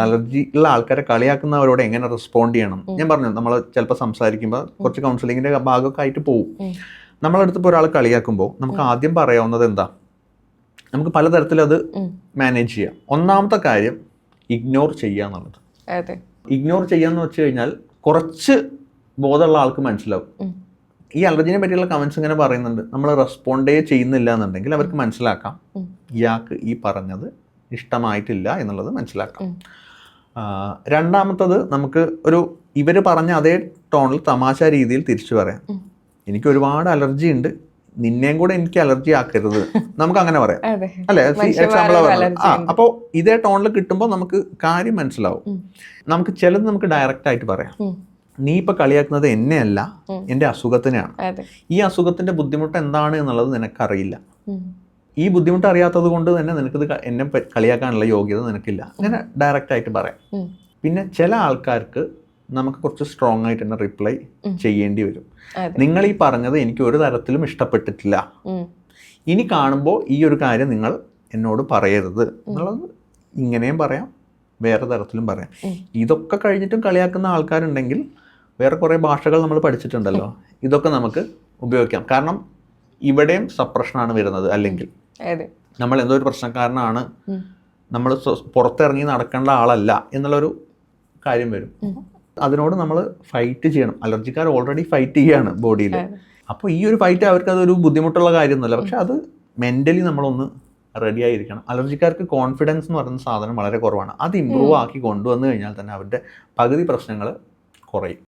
Allergy ഉള്ള ആൾക്കാരെ കളിയാക്കുന്നവരോട് എങ്ങനെ റെസ്പോണ്ട് ചെയ്യണം. ഞാൻ പറഞ്ഞു, നമ്മൾ ചിലപ്പോൾ സംസാരിക്കുമ്പോൾ കുറച്ച് കൗൺസിലിങ്ങിൻ്റെ ഭാഗമൊക്കെ ആയിട്ട് പോകും. നമ്മളടുത്തിപ്പോൾ ഒരാൾ കളിയാക്കുമ്പോൾ നമുക്ക് ആദ്യം പറയാവുന്നത് എന്താ, നമുക്ക് പലതരത്തിൽ അത് മാനേജ് ചെയ്യാം. ഒന്നാമത്തെ കാര്യം ഇഗ്നോർ ചെയ്യുക എന്നുള്ളത്. ഇഗ്നോർ ചെയ്യാന്ന് വെച്ച് കഴിഞ്ഞാൽ കുറച്ച് ബോധമുള്ള ആൾക്ക് മനസ്സിലാവും. ഈ അലർജിനെ പറ്റിയുള്ള കമൻസ് ഇങ്ങനെ പറയുന്നുണ്ട്, നമ്മൾ റെസ്പോണ്ടേ ചെയ്യുന്നില്ല എന്നുണ്ടെങ്കിൽ അവർക്ക് മനസ്സിലാക്കാം ഇയാൾക്ക് ഈ പറഞ്ഞത് ഇഷ്ടമായിട്ടില്ല എന്നുള്ളത് മനസ്സിലാക്കാം. രണ്ടാമത്തത്, നമുക്ക് ഇവർ പറഞ്ഞ അതേ ടോണിൽ തമാശ രീതിയിൽ തിരിച്ചു പറയാം. എനിക്ക് ഒരുപാട് അലർജി ഉണ്ട്, നിന്നെയും കൂടെ എനിക്ക് അലർജി ആക്കരുത്, നമുക്ക് അങ്ങനെ പറയാം അല്ലെ. എക്സാമ്പിൾ അപ്പോൾ ഇതേ ടോണിൽ കിട്ടുമ്പോൾ നമുക്ക് കാര്യം മനസ്സിലാവും. നമുക്ക് ചിലത് നമുക്ക് ഡയറക്റ്റ് ആയിട്ട് പറയാം, നീ ഇപ്പൊ കളിയാക്കുന്നത് എന്നെയല്ല, എൻ്റെ അസുഖത്തിനെയാണ്. ഈ അസുഖത്തിന്റെ ബുദ്ധിമുട്ട് എന്താണ് എന്നുള്ളത് നിനക്കറിയില്ല. ഈ ബുദ്ധിമുട്ട് അറിയാത്തത് കൊണ്ട് തന്നെ നിനക്കിത് എന്നെ കളിയാക്കാനുള്ള യോഗ്യത നിനക്കില്ല. അങ്ങനെ ഡയറക്റ്റ് ആയിട്ട് പറയാം. പിന്നെ ചില ആൾക്കാർക്ക് നമുക്ക് കുറച്ച് സ്ട്രോങ് ആയിട്ട് തന്നെ റിപ്ലൈ ചെയ്യേണ്ടി വരും. നിങ്ങൾ ഈ പറഞ്ഞത് എനിക്ക് ഒരു തരത്തിലും ഇഷ്ടപ്പെട്ടിട്ടില്ല, ഇനി കാണുമ്പോൾ ഈ ഒരു കാര്യം നിങ്ങൾ എന്നോട് പറയരുത് എന്നുള്ളത് ഇങ്ങനെയും പറയാം, വേറെ തരത്തിലും പറയാം. ഇതൊക്കെ കഴിഞ്ഞിട്ടും കളിയാക്കുന്ന ആൾക്കാരുണ്ടെങ്കിൽ വേറെ കുറേ ഭാഷകൾ നമ്മൾ പഠിച്ചിട്ടുണ്ടല്ലോ, ഇതൊക്കെ നമുക്ക് ഉപയോഗിക്കാം. കാരണം ഇവിടെയും സപ്രഷനാണ് വരുന്നത്. അല്ലെങ്കിൽ നമ്മൾ എന്തോ ഒരു പ്രശ്നക്കാരനാണ്, നമ്മൾ പുറത്തിറങ്ങി നടക്കേണ്ട ആളല്ല എന്നുള്ളൊരു കാര്യം വരും. അതിനോട് നമ്മൾ ഫൈറ്റ് ചെയ്യണം. അലർജിക്കാർ ഓൾറെഡി ഫൈറ്റ് ചെയ്യുകയാണ് ബോഡിയിൽ. അപ്പോൾ ഈ ഒരു ഫൈറ്റ് അവർക്ക് അതൊരു ബുദ്ധിമുട്ടുള്ള കാര്യമൊന്നുമല്ല. പക്ഷെ അത് മെൻ്റലി നമ്മളൊന്ന് റെഡി ആയിരിക്കണം. അലർജിക്കാർക്ക് കോൺഫിഡൻസ് എന്ന് പറയുന്ന സാധനം വളരെ കുറവാണ്. അത് ഇമ്പ്രൂവ് ആക്കി കൊണ്ടുവന്നു കഴിഞ്ഞാൽ തന്നെ അവരുടെ പകുതി പ്രശ്നങ്ങൾ കുറയും.